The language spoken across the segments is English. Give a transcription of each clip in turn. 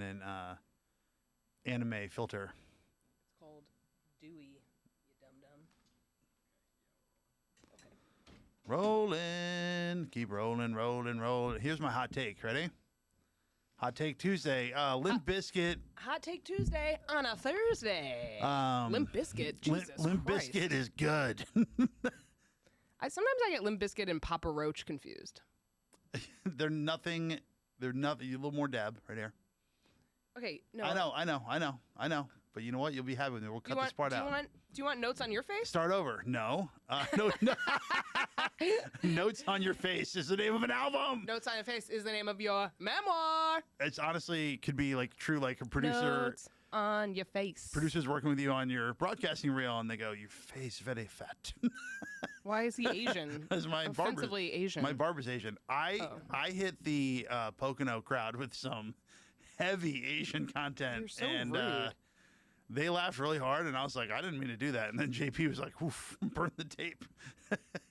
an anime filter. It's called Dewey, you dum-dum. Rolling. Keep rolling, rolling, rolling. Here's my hot take. Ready? Hot take Tuesday. Limp Bizkit. Hot Take Tuesday on a Thursday. Limp Bizkit, Jesus Limp Christ. Bizkit is good. Sometimes I get Limp Bizkit and Papa Roach confused. They're nothing. They're nothing. A little more dab right here. Okay, no. I know. But you know what? You'll be happy with me. We'll cut this part out. Do you want notes on your face? Start over. No. No. Notes on Your Face is the name of an album. Notes on Your Face is the name of your memoir. It's honestly could be like true, like a producer. Notes on Your Face. Producer's working with you on your broadcasting reel, and they go, "Your face very fat." Why is he Asian? That's my Offensively Asian. My barber's Asian. I hit the Pocono crowd with some heavy Asian content. You're so and rude. they laughed really hard, and I was like, I didn't mean to do that. And then JP was like, "Oof, burn the tape."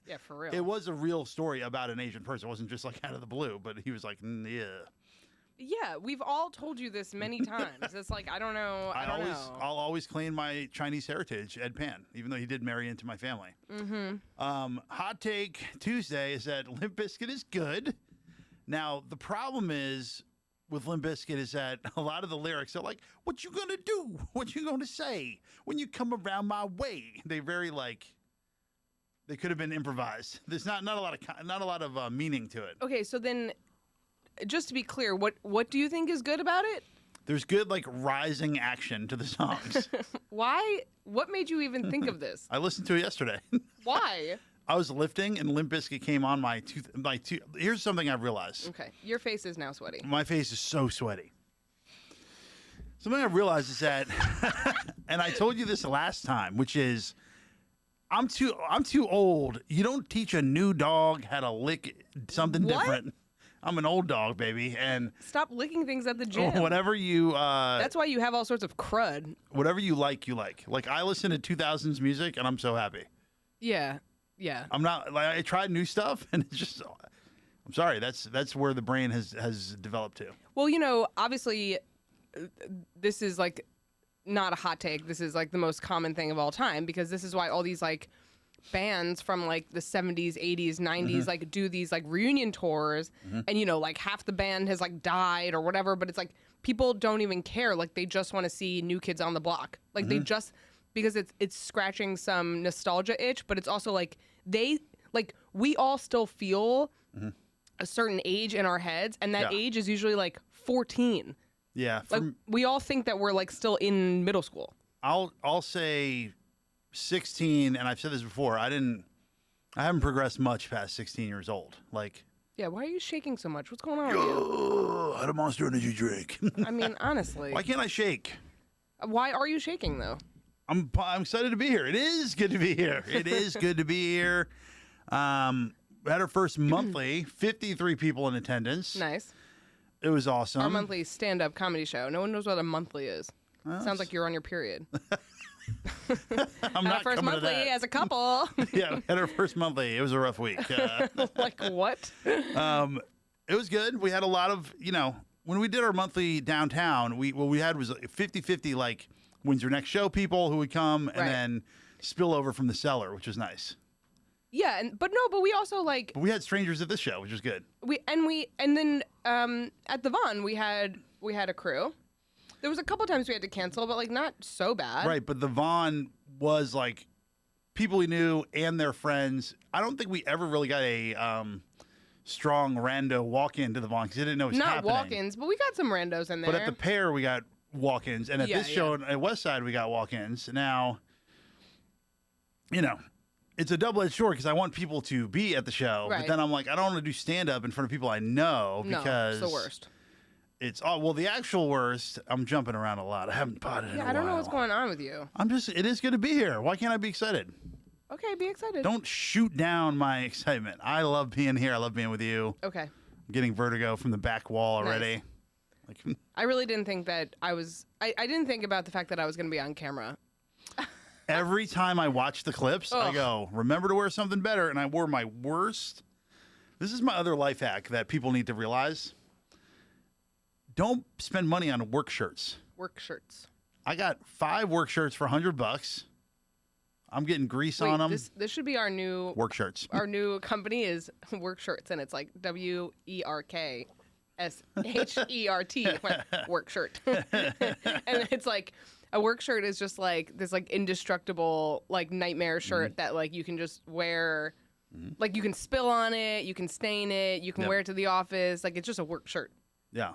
Yeah, for real. It was a real story about an Asian person. It wasn't just like out of the blue, but he was like, yeah. Yeah, we've all told you this many times. It's like, I don't know. I'll always claim my Chinese heritage, Ed Pan, even though he did marry into my family. Mm-hmm. Hot Take Tuesday is that Limp Bizkit is good. Now, the problem is with Limp Bizkit is that a lot of the lyrics are like, what you gonna do? What you gonna say when you come around my way? They very like, they could have been improvised. There's not a lot of meaning to it. Okay, so then, just to be clear, what do you think is good about it? There's good like rising action to the songs. Why? What made you even think of this? I listened to it yesterday. Why? I was lifting and Limp Bizkit came on my tooth. Here's something I've realized. Okay, your face is now sweaty. My face is so sweaty. Something I've realized is that, and I told you this last time, which is, I'm too old. You don't teach a new dog how to lick something different. I'm an old dog, baby, and Stop licking things at the gym. whatever you. That's why you have all sorts of crud. Whatever you like, you like. Like I listen to 2000s music, and I'm so happy. Yeah, yeah. I'm not like I tried new stuff, and it's just. I'm sorry. That's where the brain has developed to. Well, you know, obviously, this is like not a hot take. This is like the most common thing of all time because this is why all these like bands from like the 70s, 80s, 90s like do these like reunion tours and you know like half the band has like died or whatever, but it's like people don't even care. Like they just want to see New Kids on the Block. Like they just because it's scratching some nostalgia itch, but it's also like we all still feel a certain age in our heads and that age is usually like 14. Yeah. Like we all think that we're like still in middle school. I'll say 16, and I've said this before. I haven't progressed much past 16 years old. Like, yeah, why are you shaking so much? What's going on with you? I had a Monster Energy drink. I mean, honestly. Why can't I shake? Why are you shaking though? I'm excited to be here. It is good to be here. It is good to be here. We had our first monthly, 53 people in attendance. Nice. It was awesome. Our monthly stand-up comedy show. No one knows what a monthly is. Sounds like you're on your period. I'm not first coming to monthly that. as a couple. Yeah, we had our first monthly. It was a rough week. Like what? It was good. We had a lot of, when we did our monthly downtown, what we had was 50-50, like, when's your next show people who would come, and then spill over from the cellar, which was nice. Yeah, but we also like. But we had strangers at this show, which was good. And then at the Vaughn we had a crew. There was a couple times we had to cancel, but like not so bad. Right, but the Vaughn was like people we knew and their friends. I don't think we ever really got a strong rando walk-in to the Vaughn because they didn't know it was happening. Not walk-ins, but we got some randos in there. But at the Pear, we got walk-ins, and at this show at West Side, we got walk-ins. Now, it's a double-edged sword because I want people to be at the show, but then I'm like, I don't want to do stand-up in front of people I know because it's the worst. The actual worst. I'm jumping around a lot. I haven't potted in a while. I don't know what's going on with you. It is good to be here. Why can't I be excited? Okay, be excited. Don't shoot down my excitement. I love being here. I love being with you. Okay. I'm getting vertigo from the back wall already. Nice. Like, I really didn't think that I didn't think about the fact that I was going to be on camera. Every time I watch the clips, I go, remember to wear something better. And I wore my worst. This is my other life hack that people need to realize. don't spend money on work shirts. Work shirts. I got 5 work shirts for $100. I'm getting grease on them. This should be our new work shirts. Our new company is Work Shirts, and it's like WERKSHERT work shirt. And it's like a work shirt is just like this like indestructible like nightmare shirt that like you can just wear. Like you can spill on it, you can stain it, you can wear it to the office. Like it's just a work shirt. Yeah,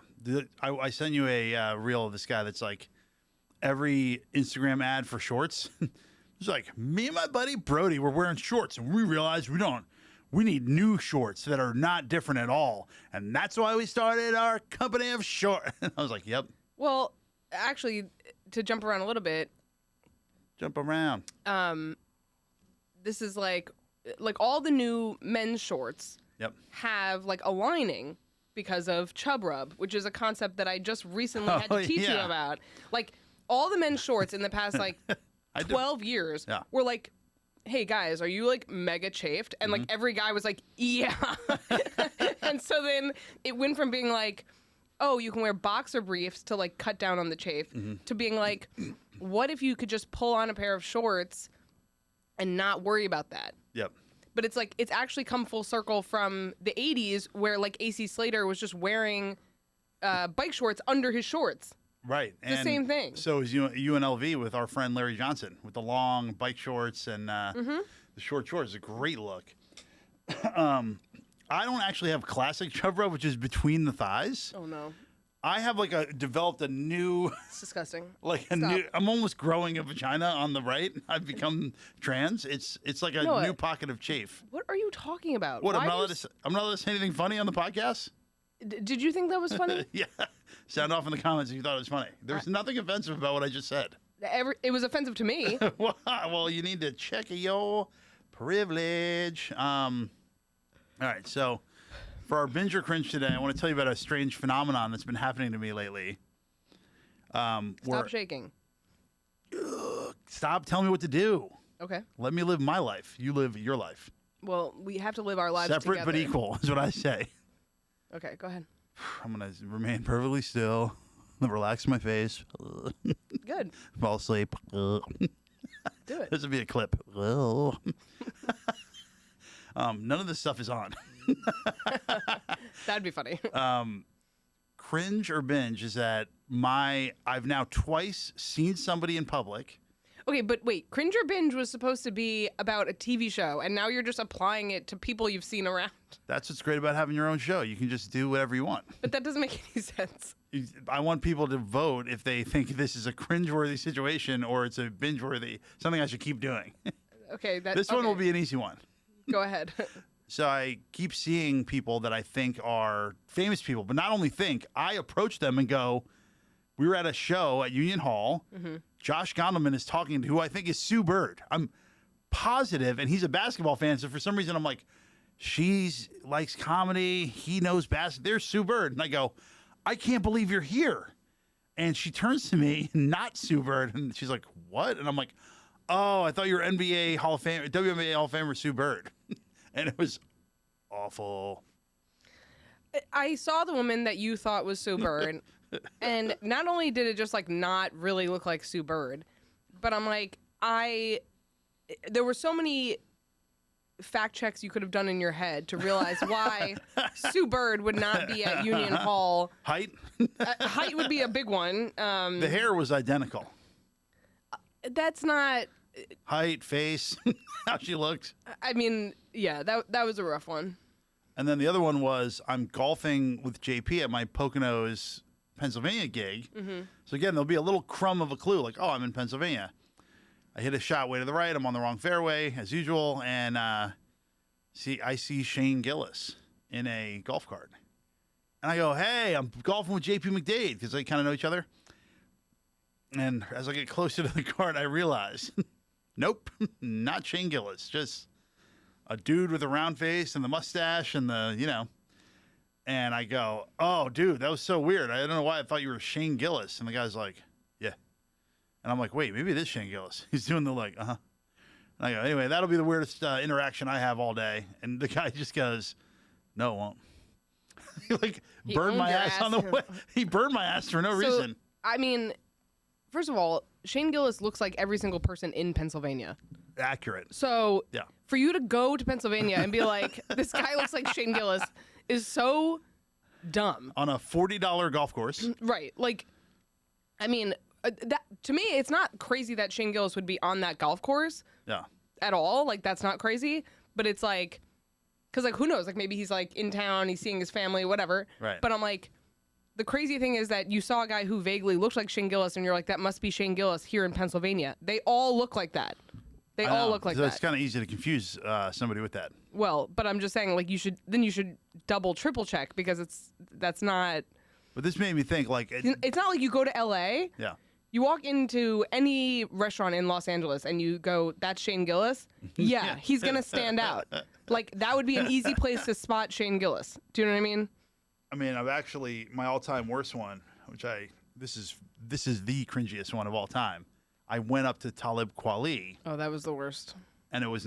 I sent you a reel of this guy that's like every Instagram ad for shorts. It's like me and my buddy Brody were wearing shorts, and we realized we need new shorts that are not different at all, and that's why we started our company of shorts. I was like, yep. Well, actually, to jump around a little bit. Jump around. This is like all the new men's shorts. Yep. Have like a lining because of chub rub, which is a concept that I just recently had to teach you about. Like all the men's shorts in the past like 12 years were like, hey guys, are you like mega chafed? And like every guy was like, yeah. And so then it went from being like, oh, you can wear boxer briefs to like cut down on the chafe to being like, what if you could just pull on a pair of shorts and not worry about that? Yep. But it's like, it's actually come full circle from the 80s where like AC Slater was just wearing bike shorts under his shorts. Right. The same thing. So is UNLV with our friend Larry Johnson with the long bike shorts and the short shorts. It's a great look. I don't actually have classic chub rub, which is between the thighs. Oh, no. I have developed a new... It's disgusting. I'm almost growing a vagina on the right. I've become trans. It's like a new pocket of chafe. What are you talking about? What, I'm not allowed to say anything funny on the podcast? Did you think that was funny? Yeah. Sound off in the comments if you thought it was funny. There's nothing offensive about what I just said. It was offensive to me. Well, you need to check your privilege. All right, so for our binge or cringe today, I want to tell you about a strange phenomenon that's been happening to me lately. Stop shaking. Stop telling me what to do. Okay. Let me live my life. You live your life. Well, we have to live our lives separate together. but equal is what I say. Okay, go ahead. I'm going to remain perfectly still, relax my face. Good. Fall asleep. Do it. This would be a clip. None of this stuff is on. That'd be funny. Cringe or binge is that I've now twice seen somebody in public. Okay, but wait, cringe or binge was supposed to be about a TV show, and now you're just applying it to people you've seen around. That's what's great about having your own show. You can just do whatever you want. But that doesn't make any sense. I want people to vote if they think this is a cringe-worthy situation or it's a binge-worthy, something I should keep doing. Okay. This one will be an easy one. Go ahead. So I keep seeing people that I think are famous people, but not only think, I approach them and go, we were at a show at Union Hall. Josh Gondelman is talking to who I think is Sue Bird. I'm positive, and he's a basketball fan, so for some reason I'm like, she likes comedy, he knows basketball. There's Sue Bird. And I go, I can't believe you're here. And she turns to me, not Sue Bird, and she's like, what? And I'm like, oh, I thought you were NBA Hall of Fame, WNBA Hall of Famer Sue Bird. And it was awful. I saw the woman that you thought was Sue Bird, and not only did it just like not really look like Sue Bird, but I'm like, there were so many fact checks you could have done in your head to realize why Sue Bird would not be at Union Hall. Height? Height would be a big one. The hair was identical. That's not... Height, face, how she looked. I mean, yeah, that was a rough one. And then the other one was I'm golfing with JP at my Poconos, Pennsylvania gig. So again, there'll be a little crumb of a clue, like, oh, I'm in Pennsylvania. I hit a shot way to the right. I'm on the wrong fairway, as usual. And I see Shane Gillis in a golf cart. And I go, hey, I'm golfing with JP McDade, because they kind of know each other. And as I get closer to the cart, I realize, nope, not Shane Gillis. Just a dude with a round face and the mustache and And I go, oh, dude, that was so weird. I don't know why I thought you were Shane Gillis. And the guy's like, yeah. And I'm like, wait, maybe it is Shane Gillis. He's doing the like, uh-huh. And I go, anyway, that'll be the weirdest interaction I have all day. And the guy just goes, no, it won't. He like He burned owned my your ass on the ass. way. He burned my ass for no reason. I mean, first of all, Shane Gillis looks like every single person in Pennsylvania. Accurate. So Yeah. for you to go to Pennsylvania and be like, this guy looks like Shane Gillis is so dumb. On a $40 golf course. Right. Like, I mean, that to me, it's not crazy that Shane Gillis would be on that golf course Yeah. at all. Like, that's not crazy. But it's like, because, like, who knows? Like, maybe he's, like, in town, he's seeing his family, whatever. Right. But I'm like, the crazy thing is that you saw a guy who vaguely looked like Shane Gillis, and you're like, that must be Shane Gillis here in Pennsylvania. They all look like that. They I all know. look like So that. it's kind of easy to confuse somebody with that. Well, but I'm just saying, like, you should double, triple check because that's not. But this made me think, like, It's not like you go to L.A. yeah. You walk into any restaurant in Los Angeles and you go, that's Shane Gillis? Yeah, he's going to stand out. Like, that would be an easy place to spot Shane Gillis. Do you know what I mean? I mean, I've actually, my all-time worst one, which this is the cringiest one of all time. I went up to Talib Kweli, Oh, that was the worst. and it was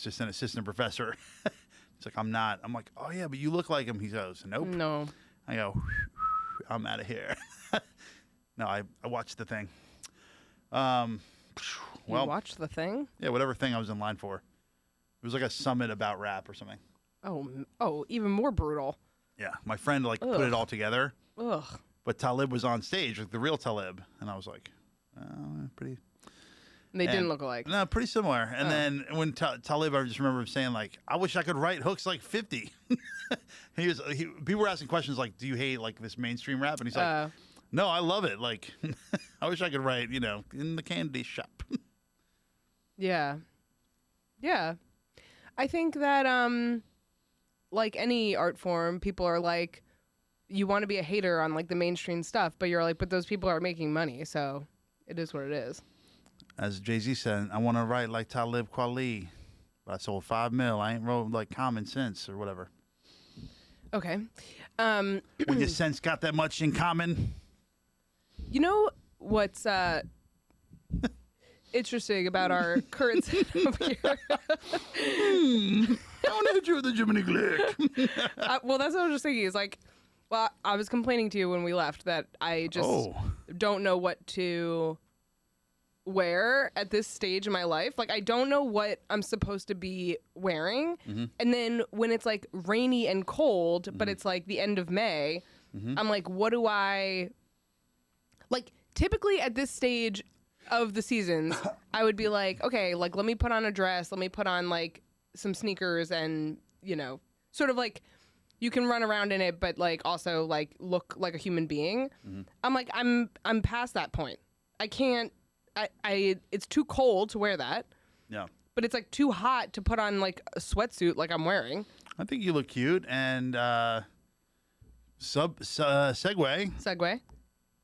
just an assistant professor. It's like, I'm not. I'm like, oh, yeah, but you look like him. He goes, nope. No. I go, I'm out of here. No, I watched the thing. You Well, watched the thing? yeah, whatever thing I was in line for. It was like a summit about rap or something. Oh, even more brutal. Yeah, my friend like put it all together, Ugh. but Talib was on stage, like the real Talib, and I was like, pretty. They didn't And- look alike. No, pretty similar. And then when Talib, I just remember him saying like, "I wish I could write hooks like 50." People were asking questions like, "Do you hate like this mainstream rap?" And he's like, "No, I love it. Like, I wish I could write, in the candy shop." Yeah. Yeah. I think that like any art form, people are like, you want to be a hater on like the mainstream stuff, but you're like, but those people are making money, so it is what it is. As Jay-Z said, I want to write like Talib Kweli, but I sold 5 mil. I ain't wrote like Common Sense or whatever. Okay. When your sense got that much in common. You know what's interesting about our current setup here? I want to hit you with a Jiminy Glick. Well, that's what I was just thinking. Is like, well, I was complaining to you when we left that I just don't know what to wear at this stage in my life. Like, I don't know what I'm supposed to be wearing. And then when it's like rainy and cold, but it's like the end of May, I'm like, what do I like? Typically at this stage of the seasons, I would be like, okay, like let me put on a dress, let me put on like some sneakers, and sort of like you can run around in it, but like also like look like a human being. I'm like, I'm past that point. I can't. It's too cold to wear that. Yeah. But it's like too hot to put on like a sweatsuit like I'm wearing. I think you look cute. And segue.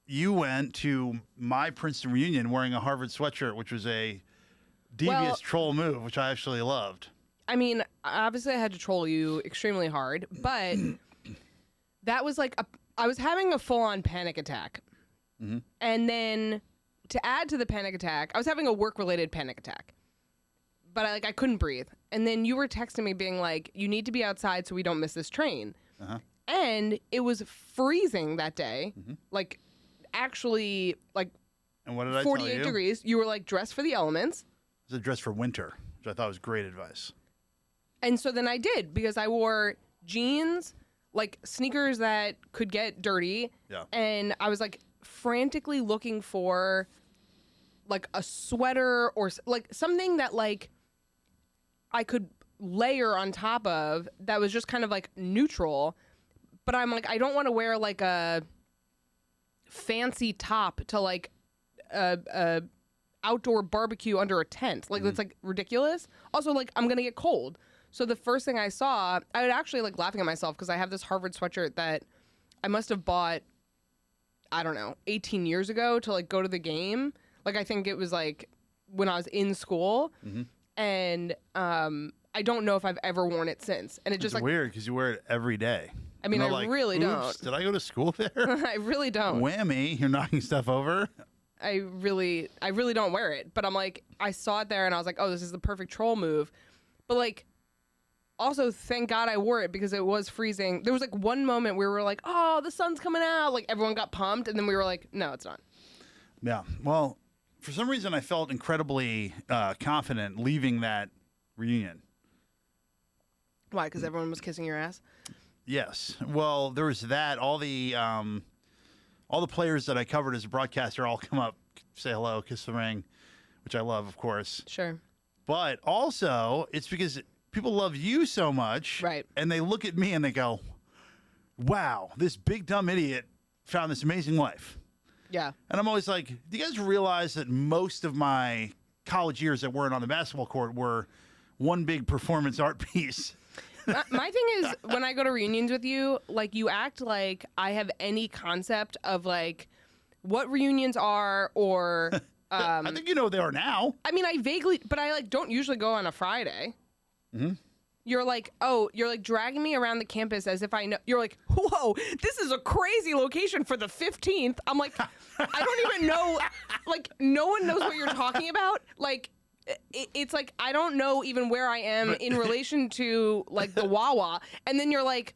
You went to my Princeton reunion wearing a Harvard sweatshirt, which was a devious troll move, which I actually loved. I mean, obviously I had to troll you extremely hard, but that was like I was having a full-on panic attack. And then to add to the panic attack, I was having a work-related panic attack. But I couldn't breathe. And then you were texting me being like, you need to be outside so we don't miss this train. And it was freezing that day. Like, actually, like, and what did I 48 tell you? degrees. You were like dressed for the elements. It was a dress for winter, which I thought was great advice. And so then I did, because I wore jeans, like sneakers that could get dirty. Yeah. And I was like frantically looking for like a sweater or like something that like I could layer on top of that was just kind of like neutral. But I'm like, I don't want to wear like a fancy top to like a outdoor barbecue under a tent. Like that's like ridiculous. Also, like I'm gonna get cold. So the first thing I saw, I was actually like laughing at myself because I have this Harvard sweatshirt that I must have bought, I don't know, 18 years ago to like go to the game. Like I think it was like when I was in school, and I don't know if I've ever worn it since. And it just It's weird because you wear it every day. I mean, And I they're like, really "Oops, don't. Did I go to school there? I really don't. Whammy! You're knocking stuff over. I really don't wear it. But I'm like, I saw it there and I was like, oh, this is the perfect troll move. But like, also, thank God I wore it because it was freezing. There was like one moment where we were like, oh, the sun's coming out. Like everyone got pumped. And then we were like, no, it's not. Yeah. Well, for some reason, I felt incredibly confident leaving that reunion. Why? Because everyone was kissing your ass? Yes. Well, there was that. All the players that I covered as a broadcaster all come up, say hello, kiss the ring, which I love, of course. Sure. But also, it's because people love you so much. Right. And they look at me and they go, wow, this big dumb idiot found this amazing wife. Yeah. And I'm always like, do you guys realize that most of my college years that weren't on the basketball court were one big performance art piece? My thing is, when I go to reunions with you, like, you act like I have any concept of, like, what reunions are or... I think you know what they are now. I mean, I vaguely... But I, like, don't usually go on a Friday. Mm-hmm. You're like, oh, you're, like, dragging me around the campus as if I know... You're like, whoa, this is a crazy location for the 15th. I'm like, I don't even know... Like, no one knows what you're talking about. Like... It's like I don't know even where I am in relation to like the Wawa, and then you're like,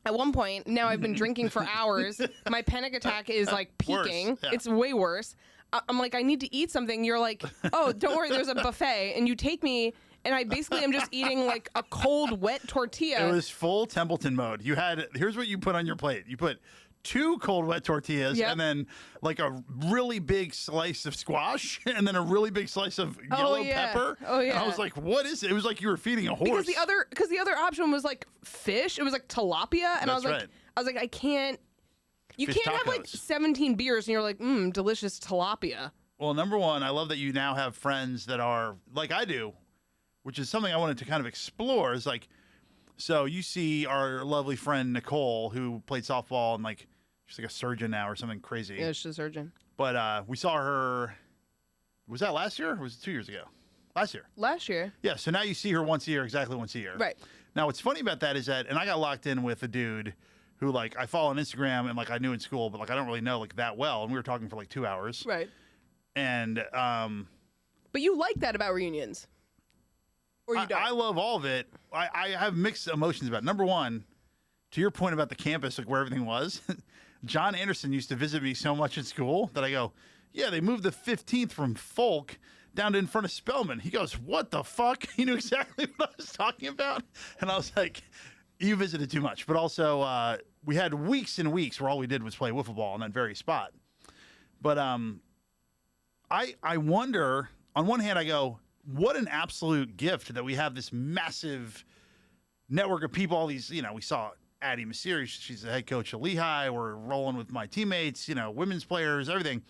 at one point now I've been drinking for hours. My panic attack is like peaking. Yeah. It's way worse. I'm like, I need to eat something. You're like, oh, don't worry, there's a buffet, and you take me, and I basically am just eating like a cold, wet tortilla. It was full Templeton mode. You had here's what you put on your plate. You put 2 cold wet tortillas, Yep. and then like a really big slice of squash, and then a really big slice of yellow pepper. Oh yeah. And I was like, "What is it?" It was like you were feeding a horse. Because the other option was like fish. It was like tilapia, and That's right. I was like, I can't. You Fish can't have like tacos. 17 beers, and you're like, delicious tilapia. Well, number one, I love that you now have friends that are like I do, which is something I wanted to kind of explore. Is like, so you see our lovely friend Nicole, who played softball and like she's like a surgeon now or something crazy. Yeah, she's a surgeon. But we saw her. Was that last year or was it 2 years ago? Last year. Last year. Yeah. So now you see her once a year, exactly once a year. Right. Now, what's funny about that is that, and I got locked in with a dude who like I follow on Instagram and like I knew in school, but like I don't really know like that well, and we were talking for like 2 hours. Right. And But you like that about reunions, or you don't? I love all of it. I have mixed emotions about it. Number one, to your point about the campus, like where everything was, John Anderson used to visit me so much in school that I go, yeah, they moved the 15th from Folk down to in front of Spelman. He goes, what the fuck? He knew exactly what I was talking about. And I was like, you visited too much. But also, we had weeks and weeks where all we did was play wiffle ball in that very spot. But I wonder, on one hand, I go, what an absolute gift that we have this massive network of people, all these, we saw Addie Massiri, she's the head coach of Lehigh. We're rolling with my teammates, women's players, everything.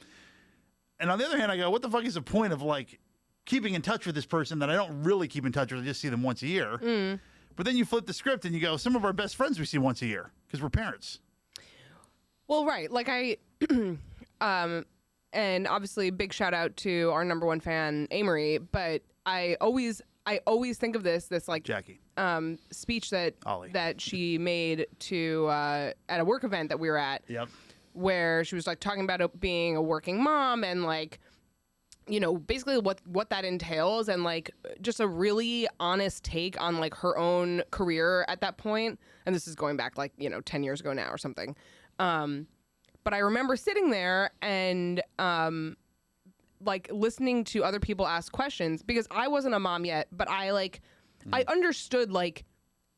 And on the other hand, I go, what the fuck is the point of like keeping in touch with this person that I don't really keep in touch with? I just see them once a year. Mm. But then you flip the script and you go, some of our best friends we see once a year because we're parents. Well, right. Like and obviously big shout out to our number one fan, Amory. But I always think of this like Jackie. Speech that Ollie. that she made to at a work event that we were at. Yep. Where she was like talking about being a working mom and like, basically what that entails and like just a really honest take on like her own career at that point. And this is going back like, 10 years ago now or something. But I remember sitting there and like listening to other people ask questions because I wasn't a mom yet, but I understood like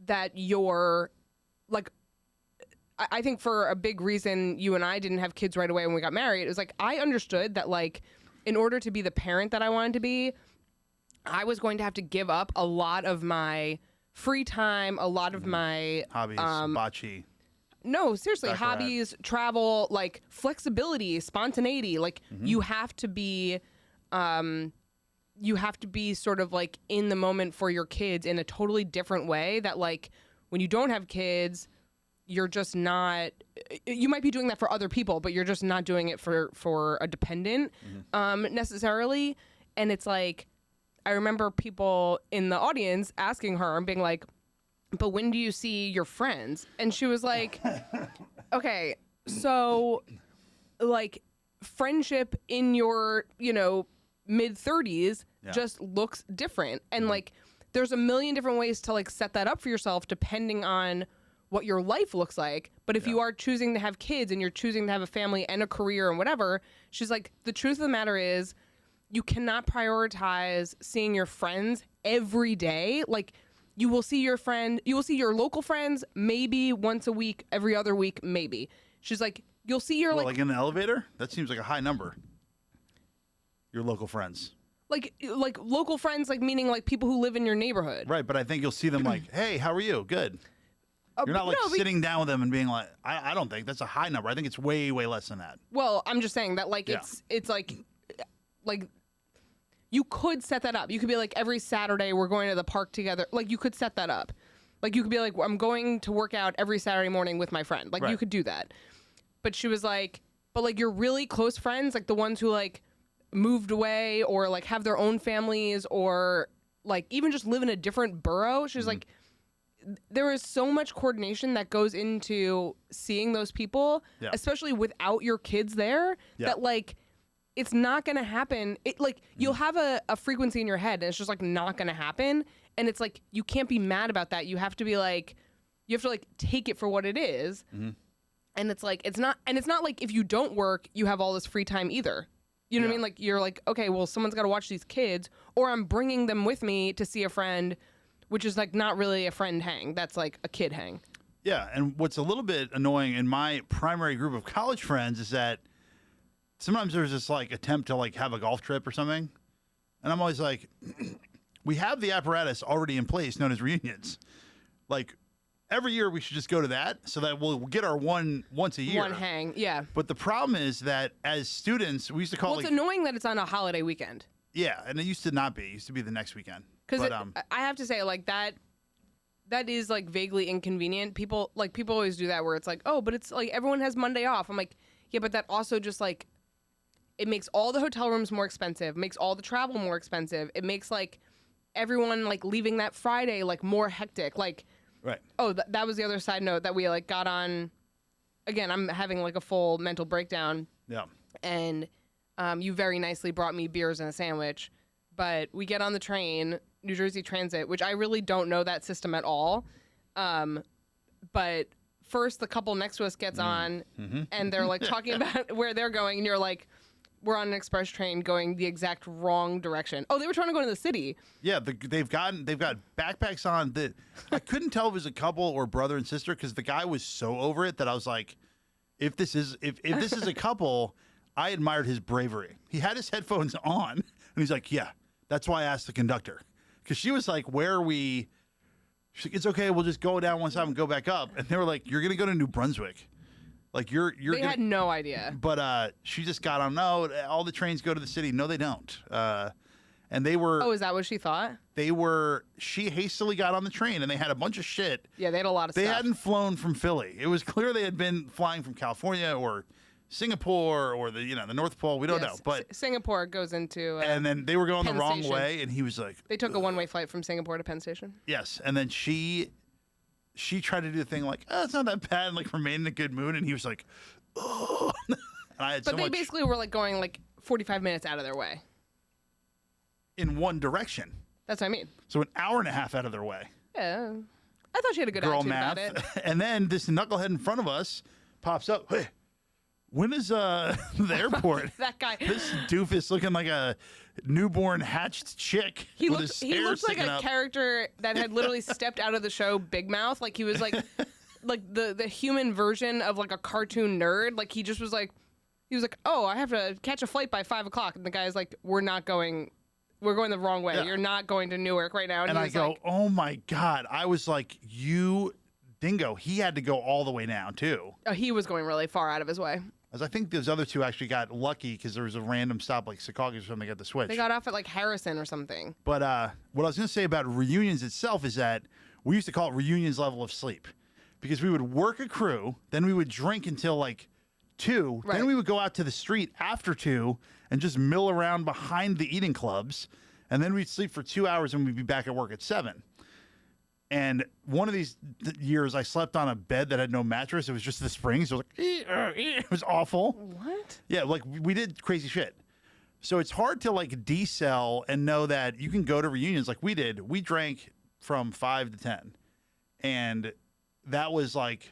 that you're like, I think for a big reason you and I didn't have kids right away when we got married, it was like I understood that like in order to be the parent that I wanted to be, I was going to have to give up a lot of my free time, a lot of my hobbies, bocce. No, seriously, Baccarat. hobbies, travel, like flexibility, spontaneity. Like you have to be sort of like in the moment for your kids in a totally different way that like when you don't have kids, you're just not, you might be doing that for other people, but you're just not doing it for a dependent necessarily. And it's like, I remember people in the audience asking her and being like, but when do you see your friends? And she was like, okay, so like friendship in your, mid 30s just looks different. And like there's a million different ways to like set that up for yourself depending on what your life looks like. But if you are choosing to have kids and you're choosing to have a family and a career and whatever, she's like, the truth of the matter is you cannot prioritize seeing your friends every day. Like, you will see your local friends maybe once a week, every other week, maybe. She's like, you'll see your like in the elevator? That seems like a high number. Your local friends. Like local friends, like meaning like people who live in your neighborhood. Right, but I think you'll see them like, hey, how are you? Good. You're not like sitting down with them and being like, I don't think that's a high number. I think it's way, way less than that. Well, I'm just saying that like it's like you could set that up. You could be like, every Saturday we're going to the park together. Like, you could set that up. Like, you could be like, I'm going to work out every Saturday morning with my friend. Like, you could do that. But she was like, but like your really close friends, like the ones who like moved away or like have their own families or like even just live in a different borough. She was like, there is so much coordination that goes into seeing those people, especially without your kids there, that like, it's not going to happen. It like you'll have a frequency in your head and it's just like not going to happen. And it's like, you can't be mad about that. You have to be like, you have to like take it for what it is. And it's like, it's not like if you don't work, you have all this free time either. You know what I mean? Like, you're like, okay, well, someone's got to watch these kids, or I'm bringing them with me to see a friend, which is like not really a friend hang. That's like a kid hang. Yeah. And what's a little bit annoying in my primary group of college friends is that sometimes there's this like attempt to like have a golf trip or something. And I'm always like, we have the apparatus already in place known as reunions. Like, every year we should just go to that so that we'll get our once a year. One hang, yeah. But the problem is that as students, we used to call it. Well, it's annoying that it's on a holiday weekend. Yeah, and it used to not be. It used to be the next weekend. Because I have to say, like, that is like vaguely inconvenient. People always do that where it's like, oh, but it's like everyone has Monday off. I'm like, yeah, but that also just like, it makes all the hotel rooms more expensive, makes all the travel more expensive. It makes like everyone like leaving that Friday like more hectic. Like, right. Oh, that was the other side note that we like got on. Again, I'm having like a full mental breakdown. Yeah. And you very nicely brought me beers and a sandwich, but we get on the train, New Jersey Transit, which I really don't know that system at all. But first the couple next to us gets on and they're like talking about where they're going, and you're like, we're on an express train going the exact wrong direction. Oh, they were trying to go to the city. Yeah, they've got backpacks on. That I couldn't tell if it was a couple or brother and sister because the guy was so over it that I was like, if this is a couple, I admired his bravery. He had his headphones on and he's like, yeah, that's why I asked the conductor, because she was like, where are we? She's like, it's okay, we'll just go down one side and go back up. And they were like, you're gonna go to New Brunswick. Like they had no idea. But she just got on. No, all the trains go to the city. No, they don't. And they were. Oh, is that what she thought? She hastily got on the train, and they had a bunch of shit. Yeah, they had a lot of stuff. They hadn't flown from Philly. It was clear they had been flying from California or Singapore or the North Pole. We don't know. But Singapore goes into. And then they were going Penn the wrong Station. way, and he was like. They took a one-way flight from Singapore to Penn Station. Yes, and then she tried to do the thing like, oh, it's not that bad, and like remain in a good mood, and he was like. Oh. But they basically were like going like 45 minutes out of their way. In one direction. That's what I mean. So an hour and a half out of their way. Yeah. I thought she had a good attitude about it. And then this knucklehead in front of us pops up. Hey, when is the airport? That guy. This doofus looking like a newborn hatched chick. He looks like a character that had literally stepped out of the show Big Mouth. Like he was like like the human version of like a cartoon nerd. Like he was like, oh, I have to catch a flight by 5:00. And the guy's like, we're going the wrong way. Yeah. You're not going to Newark right now. And I go, like, oh my God. I was like, you dingo. He had to go all the way down too. He was going really far out of his way. As I think those other two actually got lucky because there was a random stop like Secaucus or something. They got the switch. They got off at like Harrison or something. But what I was going to say about reunions itself is that we used to call it reunions level of sleep. Because we would work a crew, then we would drink until like 2, right. Then we would go out to the street after 2 and just mill around behind the eating clubs, and then we'd sleep for 2 hours and we'd be back at work at 7. And one of these years, I slept on a bed that had no mattress. It was just the springs. So it was like, it was awful. What? Yeah, like we did crazy shit. So it's hard to like decel and know that you can go to reunions like we did. We drank from 5 to 10, and that was like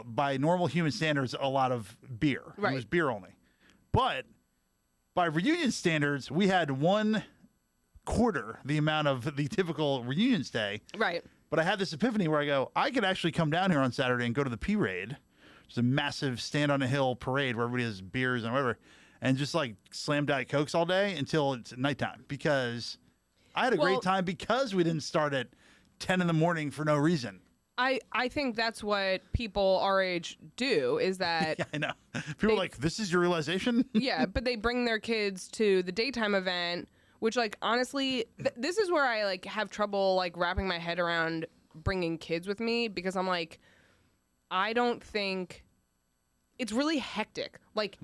by normal human standards a lot of beer. Right. It was beer only, but by reunion standards, we had 1/4 the amount of the typical reunion stay. Right. But I had this epiphany where I go, I could actually come down here on Saturday and go to the P-Raid. It's a massive stand on a hill parade where everybody has beers and whatever, and just like slam Diet Cokes all day until it's nighttime, because I had a great time because we didn't start at 10 in the morning for no reason. I think that's what people our age do, is that Yeah, I know. People are like, this is your realization? yeah, but they bring their kids to the daytime event, which like honestly, this is where I like have trouble like wrapping my head around bringing kids with me, because I'm like, I don't think it's really hectic. Like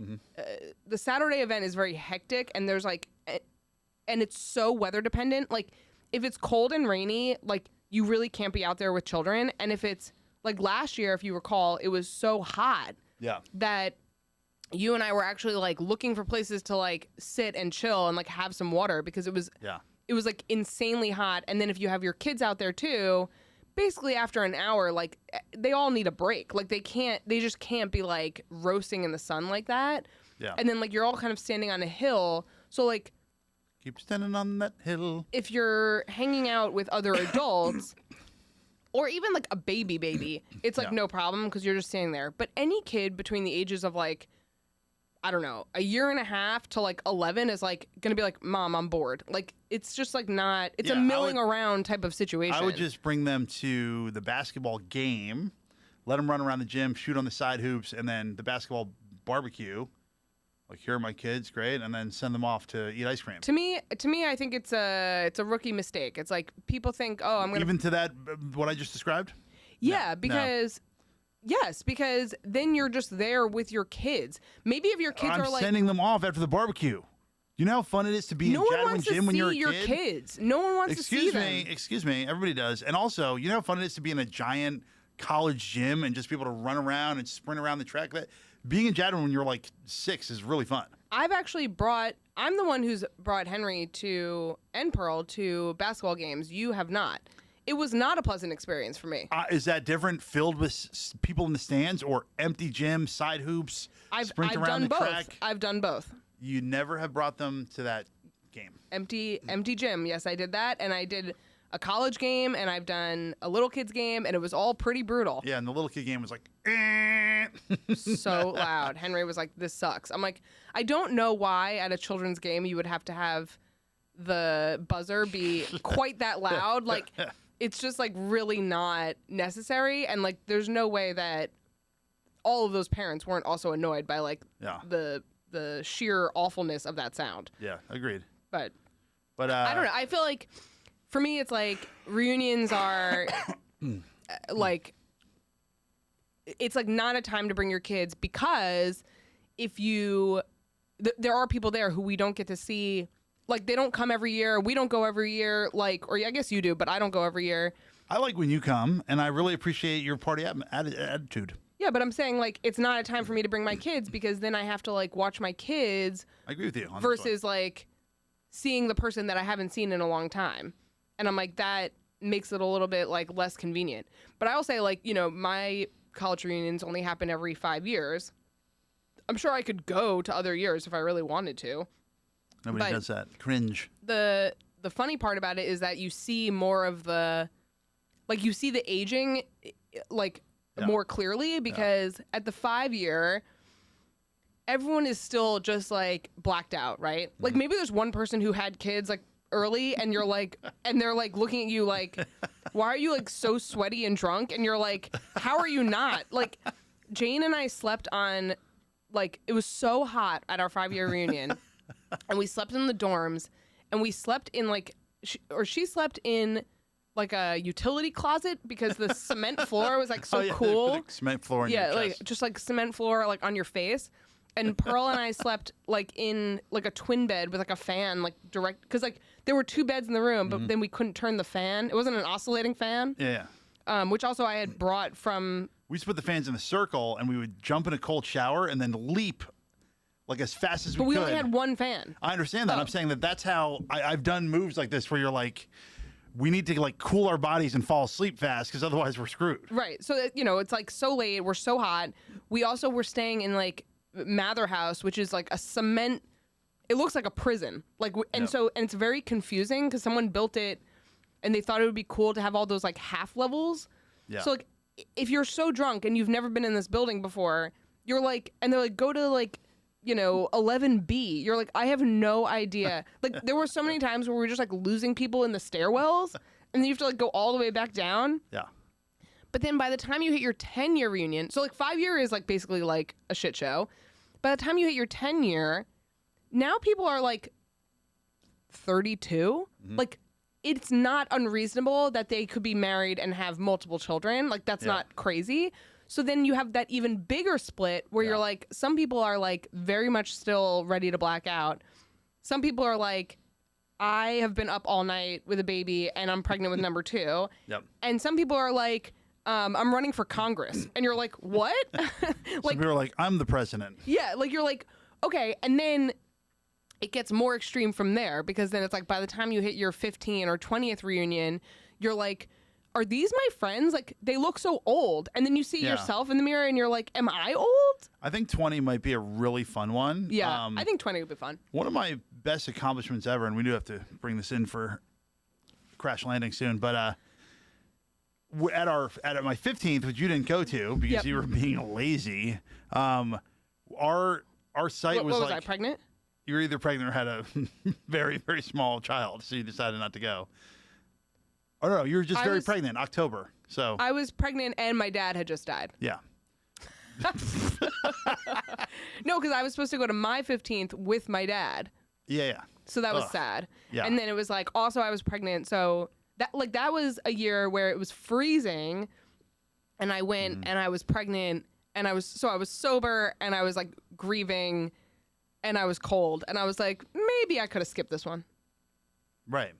the Saturday event is very hectic, and there's like, and it's so weather dependent. Like if it's cold and rainy, like you really can't be out there with children. And if it's like last year, if you recall, it was so hot that you and I were actually like looking for places to like sit and chill and like have some water, because it was like insanely hot. And then if you have your kids out there too, basically after an hour, like they all need a break. Like they just can't be like roasting in the sun like that. Yeah. And then like you're all kind of standing on a hill. So like, keep standing on that hill. if you're hanging out with other adults or even like a baby, it's like no problem, because you're just standing there. But any kid between the ages of like, I don't know, a year and a half to like 11 is like going to be like, Mom, I'm bored. Like it's just like not, it's a milling around type of situation. I would just bring them to the basketball game, let them run around the gym, shoot on the side hoops, and then the basketball barbecue. Like, here are my kids, great, and then send them off to eat ice cream. To me, I think it's a rookie mistake. It's like people think, oh, I'm gonna even to that what I just described. Yeah, because yes, because then you're just there with your kids. Maybe if your kids I'm are like sending them off after the barbecue. You know how fun it is to be in Jadwin Gym when you're a kid? No one wants to see your kids. No one wants to see them. Excuse me. Everybody does. And also, you know how fun it is to be in a giant college gym and just be able to run around and sprint around the track? Being in Jadwin when you're like 6 is really fun. I'm the one who's brought Henry and Pearl to basketball games. You have not. It was not a pleasant experience for me. Is that different, filled with people in the stands, or empty gym, side hoops, sprint around the track? I've done both. You never have brought them to that game. Empty gym. Yes, I did that, and I did a college game, and I've done a little kids game, and it was all pretty brutal. Yeah, and the little kid game was like, so loud. Henry was like, this sucks. I'm like, I don't know why at a children's game you would have to have the buzzer be quite that loud. Like, it's just like really not necessary, and like there's no way that all of those parents weren't also annoyed by like the sheer awfulness of that sound. Yeah, agreed. But I don't know. I feel like for me it's like reunions are like, it's like not a time to bring your kids, because if you there are people there who we don't get to see. Like, they don't come every year. We don't go every year. Like, or I guess you do, but I don't go every year. I like when you come, and I really appreciate your party attitude. Yeah, but I'm saying, like, it's not a time for me to bring my kids, because then I have to, like, watch my kids. I agree with you. Versus, like, seeing the person that I haven't seen in a long time. And I'm like, that makes it a little bit, like, less convenient. But I will say, like, you know, my college reunions only happen every 5 years. I'm sure I could go to other years if I really wanted to. Nobody does that. Cringe. The funny part about it is that you see more of the, like, you see the aging, like, more clearly, because at the 5-year, everyone is still just, like, blacked out, right? Like, maybe there's one person who had kids, like, early, and you're like, and they're, like, looking at you like, why are you, like, so sweaty and drunk? And you're like, how are you not? Like, Jane and I slept on, like, it was so hot at our 5-year reunion. And we slept in the dorms, and we slept in like, she slept in like a utility closet, because the cement floor was like so cool. Like cement floor on your chest. Like just like cement floor like on your face. And Pearl and I slept like in like a twin bed with like a fan, like direct, because like there were 2 beds in the room, but then we couldn't turn the fan. It wasn't an oscillating fan. Yeah. Which also I had brought from. We used to put the fans in a circle, and we would jump in a cold shower and then leap like as fast as But we we could. only had one fan. I understand that. Oh. I'm saying that's how I've done moves like this where you're like, we need to like cool our bodies and fall asleep fast because otherwise we're screwed. Right. So, it's like so late. We're so hot. We also were staying in like Mather House, which is like a cement. It looks like a prison. Like, and it's very confusing because someone built it and they thought it would be cool to have all those like half levels. Yeah. So like, if you're so drunk and you've never been in this building before, you're like, and they're like, go to like, 11B. You're like, I have no idea. Like, there were so many times where we were just like losing people in the stairwells, and then you have to like go all the way back down. Yeah. But then by the time you hit your 10-year reunion, so like 5-year is like basically like a shit show. By the time you hit your 10-year, now people are like 32. Like, it's not unreasonable that they could be married and have multiple children. Like, that's not crazy. So then you have that even bigger split where you're like, some people are like very much still ready to black out. Some people are like, I have been up all night with a baby and I'm pregnant with number 2. Yep. And some people are like, I'm running for Congress. And you're like, what? Some people are like, I'm the president. Yeah, like you're like, okay. And then it gets more extreme from there because then it's like by the time you hit your 15 or 20th reunion, you're like, are these my friends? Like, they look so old. And then you see yourself in the mirror and you're like, am I old? I think 20 might be a really fun one. Yeah, I think 20 would be fun. One of my best accomplishments ever, and we do have to bring this in for Crash Landing soon, but at my 15th, which you didn't go to because you were being lazy, our site was what like, was I, pregnant? You were either pregnant or had a very, very small child, so you decided not to go. Oh, no, you were just very pregnant, October. So I was pregnant and my dad had just died. Yeah. No, because I was supposed to go to my 15th with my dad. Yeah. So that was sad. Yeah. And then it was like, also I was pregnant. So that was a year where it was freezing and I went and I was pregnant and I was sober and I was like grieving and I was cold and I was like, maybe I could have skipped this one. Right.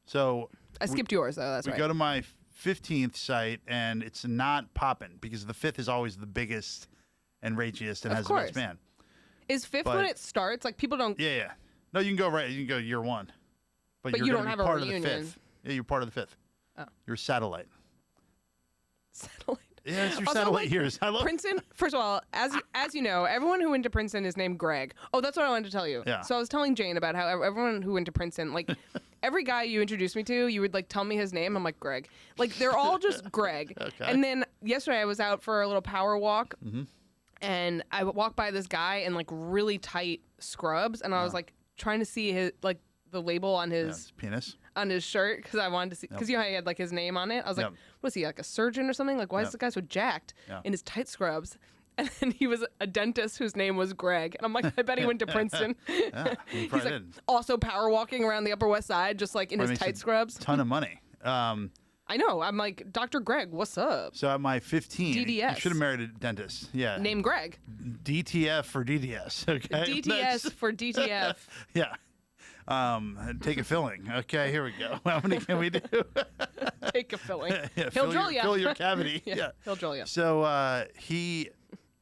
So I skipped yours though. That's right. We go to my 15th site and it's not popping because the 5th is always the biggest and ragiest and has the best band. Is 5th when it starts? Like people don't. Yeah. No, you can go right. You can go year 1. But you're you gonna don't be have part a of the reunion. 5th. Yeah, you're part of the 5th. Oh. You're satellite. Satellite. Yeah, it's your Also, satellite years. I love Princeton. First of all, as you know, everyone who went to Princeton is named Greg. Oh, that's what I wanted to tell you. Yeah. So I was telling Jane about how everyone who went to Princeton, like every guy you introduced me to, you would like tell me his name. I'm like Greg. Like they're all just Greg. Okay. And then yesterday I was out for a little power walk, and I walked by this guy in like really tight scrubs, and I was like trying to see his like the label on his penis. On his shirt because I wanted to see because you know how he had like his name on it. I was like, was he like a surgeon or something? Like, why is this guy so jacked in his tight scrubs? And then he was a dentist whose name was Greg. And I'm like, I bet he went to Princeton. Yeah, He's like also power walking around the Upper West Side, just like in his tight scrubs. Ton of money. I know. I'm like, Dr. Greg, what's up? So at my 15, DDS. you should have married a dentist. Yeah. Name Greg. DTF for DDS. Okay. DTS for DTF. Yeah. Take a filling. Okay, here we go. How many can we do? Take a filling. Yeah, He'll drill you. Fill your cavity. Yeah. He'll drill you. So I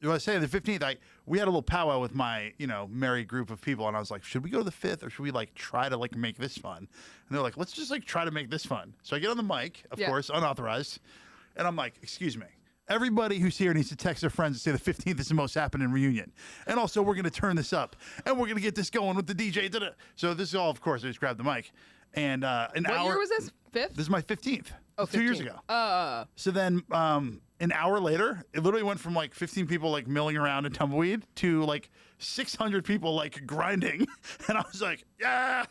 was saying the 15th, we had a little powwow with my, merry group of people, and I was like, should we go to the 5th or should we like try to like make this fun? And they're like, let's just like try to make this fun. So I get on the mic, of course, unauthorized, and I'm like, excuse me. Everybody who's here needs to text their friends and say the 15th is the most happening reunion. And also, we're going to turn this up. And we're going to get this going with the DJ. Da-da. So this is all, of course, I just grabbed the mic. And an hour. What year was this? 5th? This is my 15th. Oh, 2 years ago. So then an hour later, it literally went from like 15 people like milling around in tumbleweed to like 600 people like grinding. And I was like, yeah.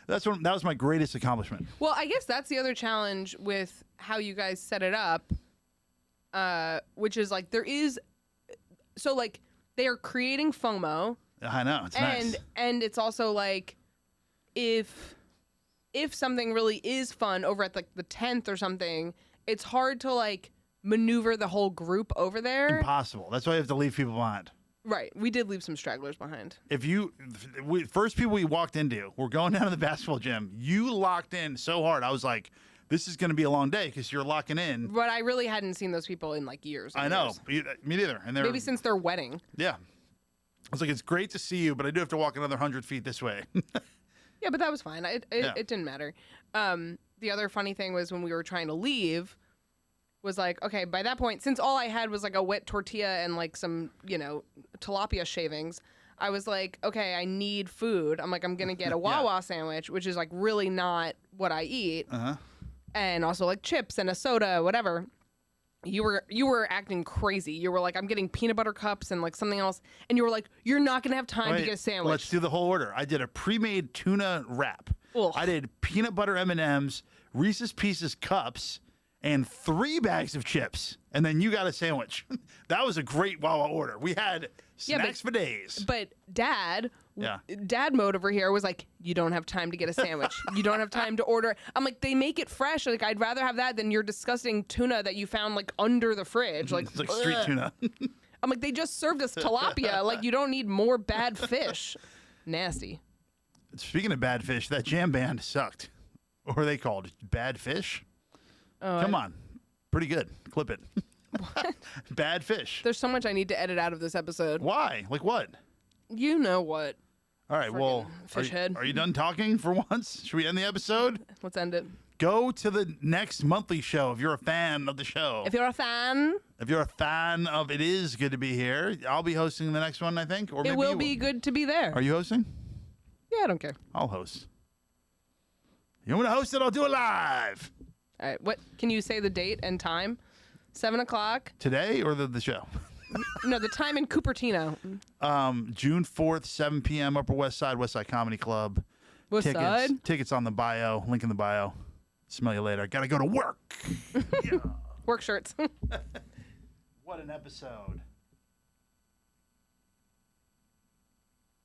That was my greatest accomplishment. Well, I guess that's the other challenge with how you guys set it up. Which is like so like they are creating FOMO. I know, it's nice. And it's also like if something really is fun over at like the 10th or something, it's hard to like maneuver the whole group over there. Impossible. That's why you have to leave people behind. Right. We did leave some stragglers behind. First people we walked into, we're going down to the basketball gym. You locked in so hard. I was like, this is going to be a long day because you're locking in. But I really hadn't seen those people in like years. I know. Me neither. And maybe since their wedding. Yeah. was like, it's great to see you, but I do have to walk another 100 feet this way. Yeah, but that was fine. It didn't matter. The other funny thing was when we were trying to leave, was like, okay, by that point, since all I had was like a wet tortilla and like some, tilapia shavings, I was like, okay, I need food. I'm like, I'm going to get a Wawa sandwich, which is like really not what I eat. Uh-huh. And also like chips and a soda, whatever. You were acting crazy. You were like, I'm getting peanut butter cups and like something else. And you were like, you're not going to have time to get a sandwich. Let's do the whole order. I did a pre-made tuna wrap. Ugh. I did peanut butter M&Ms, Reese's Pieces cups, and 3 bags of chips. And then you got a sandwich. That was a great Wawa order. We had snacks for days. But Dad mode over here was like, you don't have time to get a sandwich. You don't have time to order. I'm like, they make it fresh. Like, I'd rather have that than your disgusting tuna that you found like under the fridge. Like, It's like street tuna. I'm like, they just served us tilapia. Like, you don't need more bad fish. Nasty. Speaking of bad fish, that jam band sucked. What are they called? Bad fish? Come on. Pretty good. Clip it. What? Bad fish. There's so much I need to edit out of this episode. Why? Like what? You know what. All right, well, fish head. Are you done talking for once? Should we end the episode? Let's end it. Go to the next monthly show if you're a fan of the show. If you're a fan. If you're a fan of It Is Good to Be Here, I'll be hosting the next one, I think. Or maybe it will be good to be there. Are you hosting? Yeah, I don't care. I'll host. You want me to host it? I'll do it live. All right. What can you say the date and time? 7 o'clock. Today or the show? No, the time in Cupertino. June 4th, 7 p.m. Upper West Side Comedy Club. West Side? Tickets on the bio. Link in the bio. Smell you later. Gotta go to work. Yeah. Work shirts. What an episode.